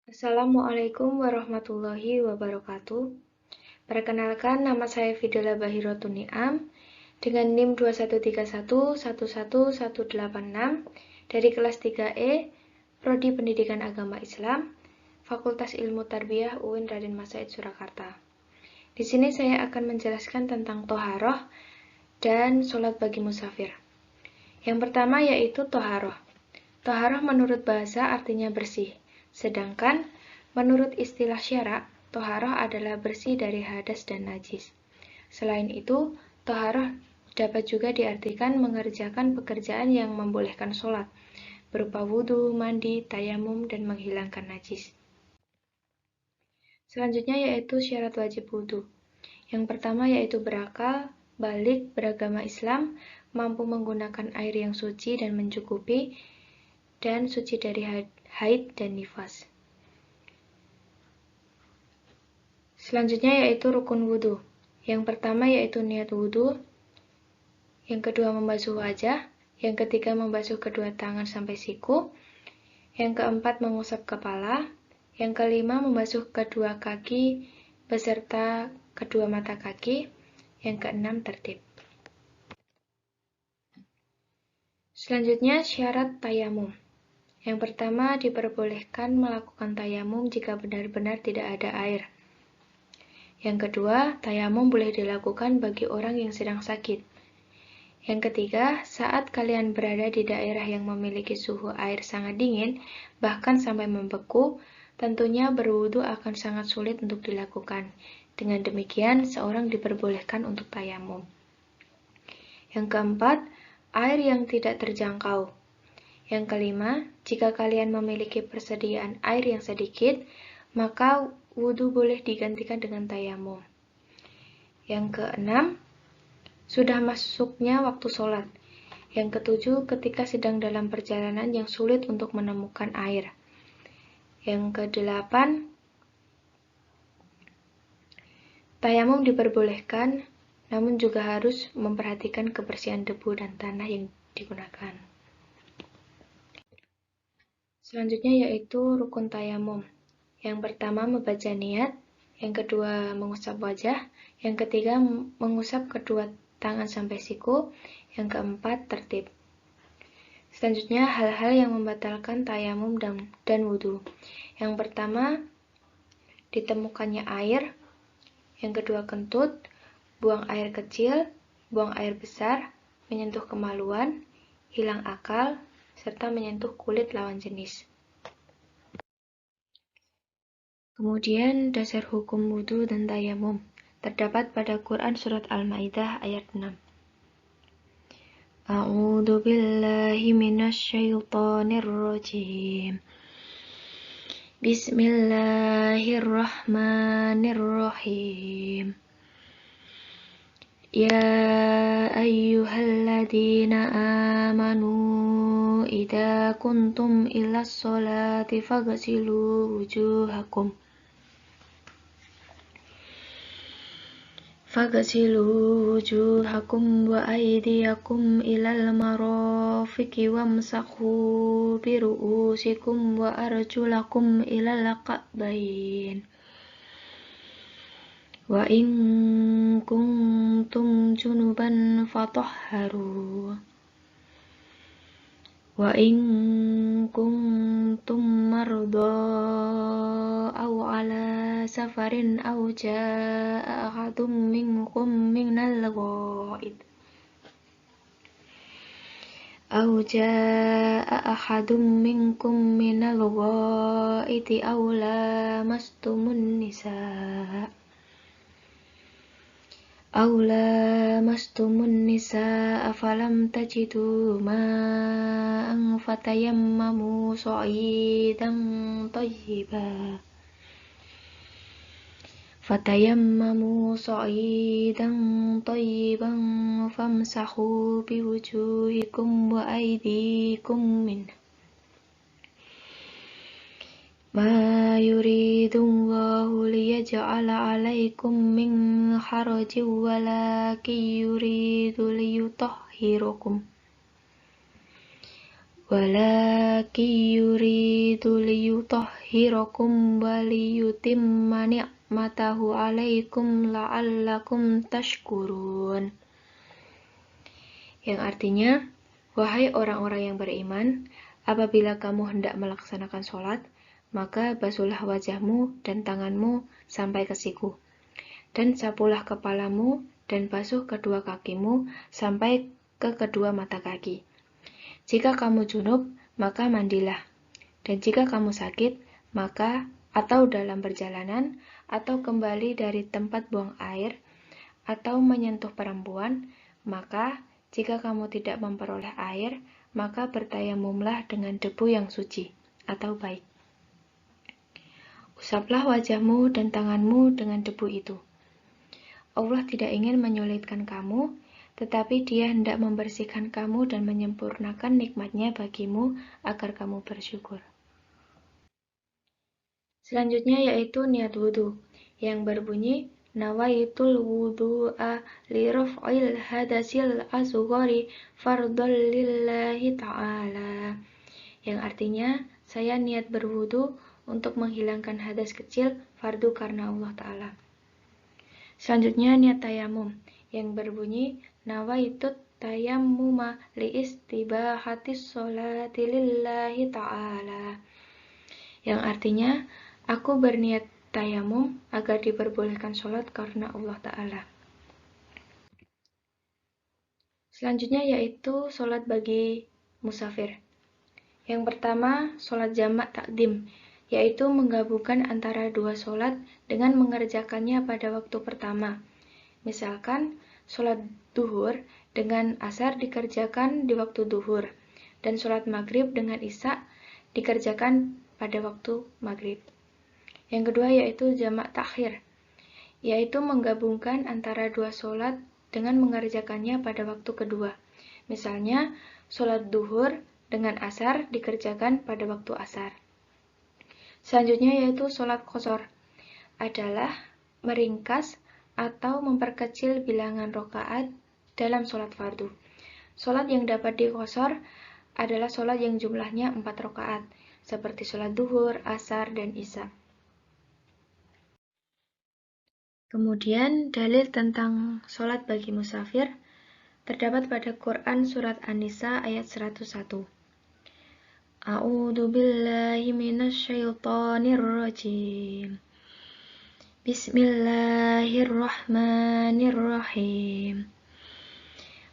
Assalamualaikum warahmatullahi wabarakatuh. Perkenalkan, nama saya Fidela Bahirotun Niam dengan NIM 2131111186 dari kelas 3E, Prodi Pendidikan Agama Islam, Fakultas Ilmu Tarbiyah UIN Raden Mas Said Surakarta. Di sini saya akan menjelaskan tentang toharoh dan sholat bagi musafir. Yang pertama yaitu toharoh. Toharoh menurut bahasa artinya bersih. Sedangkan menurut istilah syara, toharoh adalah bersih dari hadas dan najis. Selain itu, toharoh dapat juga diartikan mengerjakan pekerjaan yang membolehkan sholat, berupa wudhu, mandi, tayamum, dan menghilangkan najis. Selanjutnya yaitu syarat wajib wudhu. Yang pertama yaitu berakal, balik, beragama Islam, mampu menggunakan air yang suci dan mencukupi, dan suci dari haid dan nifas. Selanjutnya yaitu rukun wudhu. Yang pertama yaitu niat wudhu, yang kedua membasuh wajah, yang ketiga membasuh kedua tangan sampai siku, yang keempat mengusap kepala, yang kelima membasuh kedua kaki beserta kedua mata kaki, yang keenam tertib. Selanjutnya syarat tayamum. Yang pertama diperbolehkan melakukan tayamum jika benar-benar tidak ada air. Yang kedua, tayamum boleh dilakukan bagi orang yang sedang sakit. Yang ketiga, saat kalian berada di daerah yang memiliki suhu air sangat dingin, bahkan sampai membeku, tentunya berwudu akan sangat sulit untuk dilakukan. Dengan demikian, seorang diperbolehkan untuk tayamum. Yang keempat, air yang tidak terjangkau. Yang kelima, jika kalian memiliki persediaan air yang sedikit, maka wudhu boleh digantikan dengan tayamum. Yang keenam, sudah masuknya waktu sholat. Yang ketujuh, ketika sedang dalam perjalanan yang sulit untuk menemukan air. Yang kedelapan, tayamum diperbolehkan, namun juga harus memperhatikan kebersihan debu dan tanah yang digunakan. Selanjutnya yaitu rukun tayamum. Yang pertama membaca niat, yang kedua mengusap wajah, yang ketiga mengusap kedua tangan sampai siku, yang keempat tertib. Selanjutnya hal-hal yang membatalkan tayamum dan wudhu. Yang pertama ditemukannya air, yang kedua kentut, buang air kecil, buang air besar, menyentuh kemaluan, hilang akal, serta menyentuh kulit lawan jenis. Kemudian dasar hukum wudhu dan tayamum terdapat pada Quran Surat Al-Ma'idah ayat 6. A'udzu billahi minasyaitonir rajim. Bismillahirrahmanirrahim. Ya ayyuhalladzina amanu idza kuntum ilas sholati faghsilu wujuhakum wa aydiyakum ilal marafiqi wamsahu biru'usikum wa arjulakum ilal ka'bayn. Wa in kuntum junuban fatahharu. Wa in kuntum marda aw ala safarin aw jaa ahadum minkum minal ghaid aw lamastumun nisaa falam tajidu ma'an fatayammamu sa'idan tayyiban famsahu biwujuhikum wa aydikum minhu. Ma yuridullahu liyaj'ala 'alaikum min harajin walakin yuridu liyutahhirakum Walaki yuridu liyutahhirakum waliyutimma ni'matahu alaikum la'allakum tashkurun. Yang artinya, wahai orang-orang yang beriman, apabila kamu hendak melaksanakan sholat, maka basuhlah wajahmu dan tanganmu sampai ke siku, dan sapulah kepalamu dan basuh kedua kakimu sampai ke kedua mata kaki. Jika kamu junub, maka mandilah. Dan jika kamu sakit, maka atau dalam perjalanan, atau kembali dari tempat buang air, atau menyentuh perempuan, maka jika kamu tidak memperoleh air, maka bertayamumlah dengan debu yang suci atau baik. Usaplah wajahmu dan tanganmu dengan debu itu. Allah tidak ingin menyulitkan kamu, tetapi Dia hendak membersihkan kamu dan menyempurnakan nikmat-Nya bagimu agar kamu bersyukur. Selanjutnya yaitu niat wudhu, yang berbunyi nawaitul wudhu'a li raf'il hadasil asghari fardhan lillahi ta'ala. Yang artinya, saya niat berwudhu untuk menghilangkan hadas kecil fardu karena Allah Ta'ala. Selanjutnya niat tayamum, yang berbunyi nawaitut tayammuma li istibahatis sholati lillahi ta'ala. Yang artinya, aku berniat tayamum agar diperbolehkan sholat karena Allah Ta'ala. Selanjutnya yaitu sholat bagi musafir. Yang pertama, sholat jamak takdim, yaitu menggabungkan antara dua sholat dengan mengerjakannya pada waktu pertama. Misalkan, sholat duhur dengan asar dikerjakan di waktu duhur, dan sholat maghrib dengan isya dikerjakan pada waktu maghrib. Yang kedua yaitu jamak takhir, yaitu menggabungkan antara dua sholat dengan mengerjakannya pada waktu kedua. Misalnya, sholat duhur dengan asar dikerjakan pada waktu asar. Selanjutnya yaitu sholat qashar, adalah meringkas atau memperkecil bilangan rakaat dalam sholat fardu. Sholat yang dapat diqashar adalah sholat yang jumlahnya 4 rakaat, seperti sholat duhur, asar, dan isya. Kemudian dalil tentang sholat bagi musafir terdapat pada Quran surat An-Nisa ayat 101. A'udzu billahi minasyaitonir rajim. Bismillahirrahmanirrahim.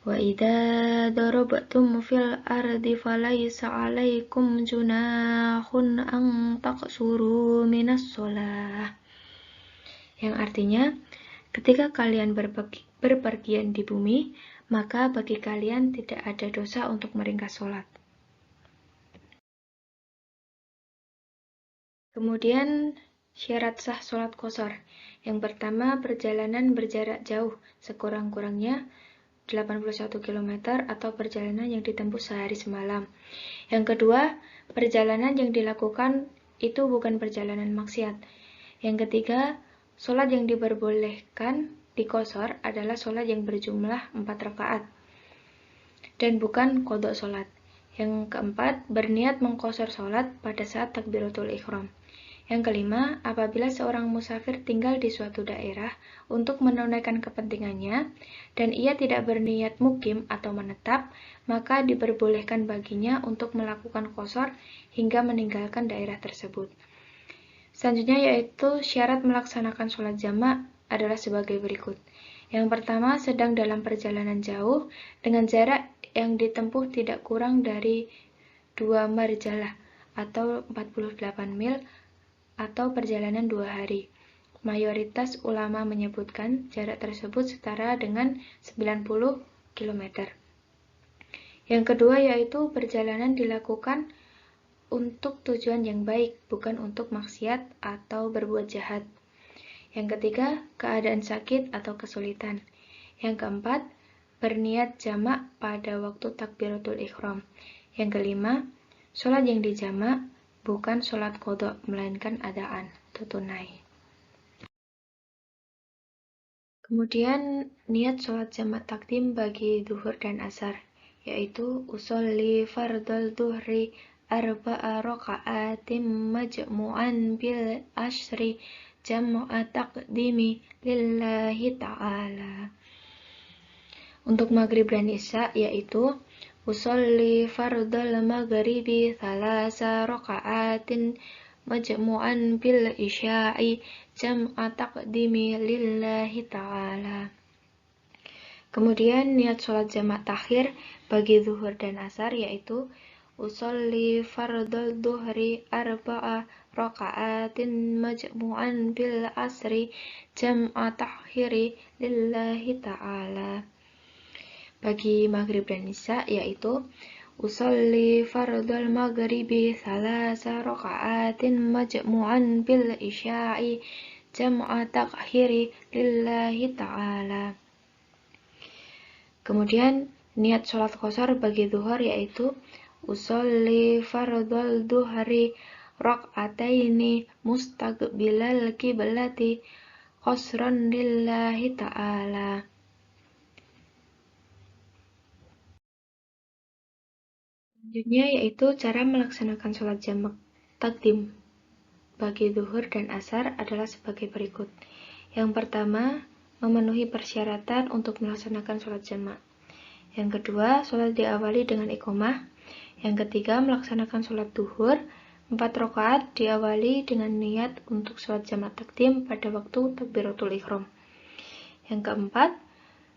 Wa idza darabtum fil ardi falaysa 'alaikum junahun an taqsuru minas shalah. Yang artinya, ketika kalian berpergian di bumi, maka bagi kalian tidak ada dosa untuk meringkas sholat. Kemudian, syarat sah sholat qashar. Yang pertama, perjalanan berjarak jauh, sekurang-kurangnya 81 km atau perjalanan yang ditempuh sehari semalam. Yang kedua, perjalanan yang dilakukan itu bukan perjalanan maksiat. Yang ketiga, sholat yang diperbolehkan di qashar adalah sholat yang berjumlah 4 rakaat dan bukan qadha sholat. Yang keempat, berniat mengqashar sholat pada saat takbiratul ihram. Yang kelima, apabila seorang musafir tinggal di suatu daerah untuk menunaikan kepentingannya dan ia tidak berniat mukim atau menetap, maka diperbolehkan baginya untuk melakukan qashar hingga meninggalkan daerah tersebut. Selanjutnya yaitu syarat melaksanakan sholat jamak adalah sebagai berikut. Yang pertama, sedang dalam perjalanan jauh dengan jarak yang ditempuh tidak kurang dari 2 marjalah atau 48 mil atau perjalanan 2 hari. Mayoritas ulama menyebutkan jarak tersebut setara dengan 90 km. Yang kedua yaitu perjalanan dilakukan untuk tujuan yang baik, bukan untuk maksiat atau berbuat jahat. Yang ketiga, keadaan sakit atau kesulitan. Yang keempat, berniat jamak pada waktu takbiratul ihram. Yang kelima, sholat yang dijamak bukan sholat qadha, melainkan adaan atau tunai. Kemudian, niat sholat jamak takdim bagi duhur dan asar, yaitu usolli fardal duhri arba'a raka'atim majmu'an bil ashri jam'a taqdimi lillahi ta'ala. Untuk maghrib dan isya yaitu usolli fardal maghribi thalasa raka'atin majmu'an bil isya'i jam'a taqdimi lillahi ta'ala. Kemudian niat sholat jamak takhir bagi zuhur dan asar yaitu usolli fardal duhri arba'a raka'atin majmu'an bil asri jam'a takhiri lillahi ta'ala. Bagi maghrib dan isya yaitu usolli fardal maghribi thalasa raka'atin majmu'an bil isya'i jam'a takhiri lillahi ta'ala. Kemudian niat sholat qashar bagi zuhur yaitu usolli fardal duhri rak'ataini mustaqbilal qiblati qasran lillahi ta'ala. Selanjutnya yaitu cara melaksanakan sholat jamak takdim bagi zuhur dan asar adalah sebagai berikut. Yang pertama, memenuhi persyaratan untuk melaksanakan sholat jamak. Yang kedua, sholat diawali dengan iqomah. Yang ketiga, melaksanakan sholat duhur 4 rakaat diawali dengan niat untuk sholat jamak takdim pada waktu takbiratul ihram. Yang keempat,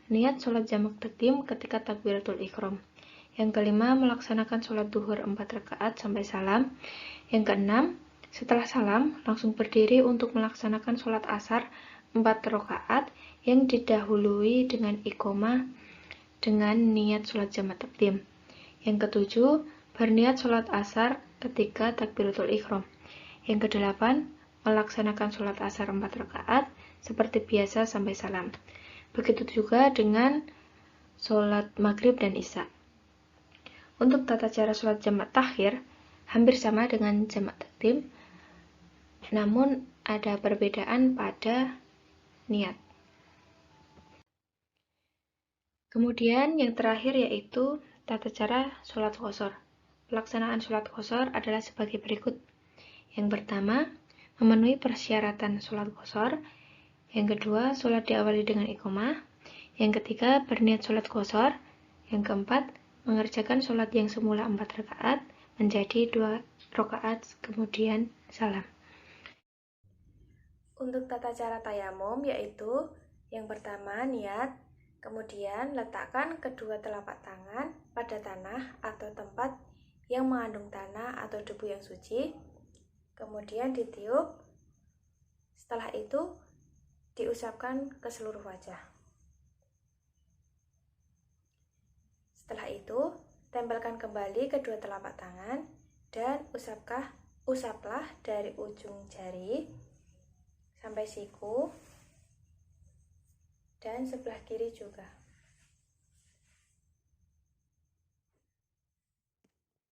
niat sholat jamak takdim ketika takbiratul ihram. Yang kelima, melaksanakan sholat duhur 4 rakaat sampai salam. Yang keenam, setelah salam langsung berdiri untuk melaksanakan sholat asar 4 rakaat yang didahului dengan iqomah dengan niat sholat jamak takdim. Yang ketujuh, berniat sholat asar ketika takbiratul ihram. Yang kedelapan, melaksanakan sholat asar 4 rakaat seperti biasa sampai salam. Begitu juga dengan sholat maghrib dan isya. Untuk tata cara sholat jamak takhir hampir sama dengan jamak takdim, namun ada perbedaan pada niat. Kemudian yang terakhir yaitu tata cara sholat qashar. Pelaksanaan sholat qashar adalah sebagai berikut. Yang pertama, memenuhi persyaratan sholat qashar. Yang kedua, sholat diawali dengan iqomah. Yang ketiga, berniat sholat qashar. Yang keempat, mengerjakan sholat yang semula 4 rakaat menjadi 2 rakaat kemudian salam. Untuk tata cara tayamum yaitu yang pertama niat, kemudian letakkan kedua telapak tangan pada tanah atau tempat yang mengandung tanah atau debu yang suci, kemudian ditiup, setelah itu diusapkan ke seluruh wajah. Setelah itu, tempelkan kembali kedua telapak tangan dan usaplah dari ujung jari sampai siku dan sebelah kiri juga.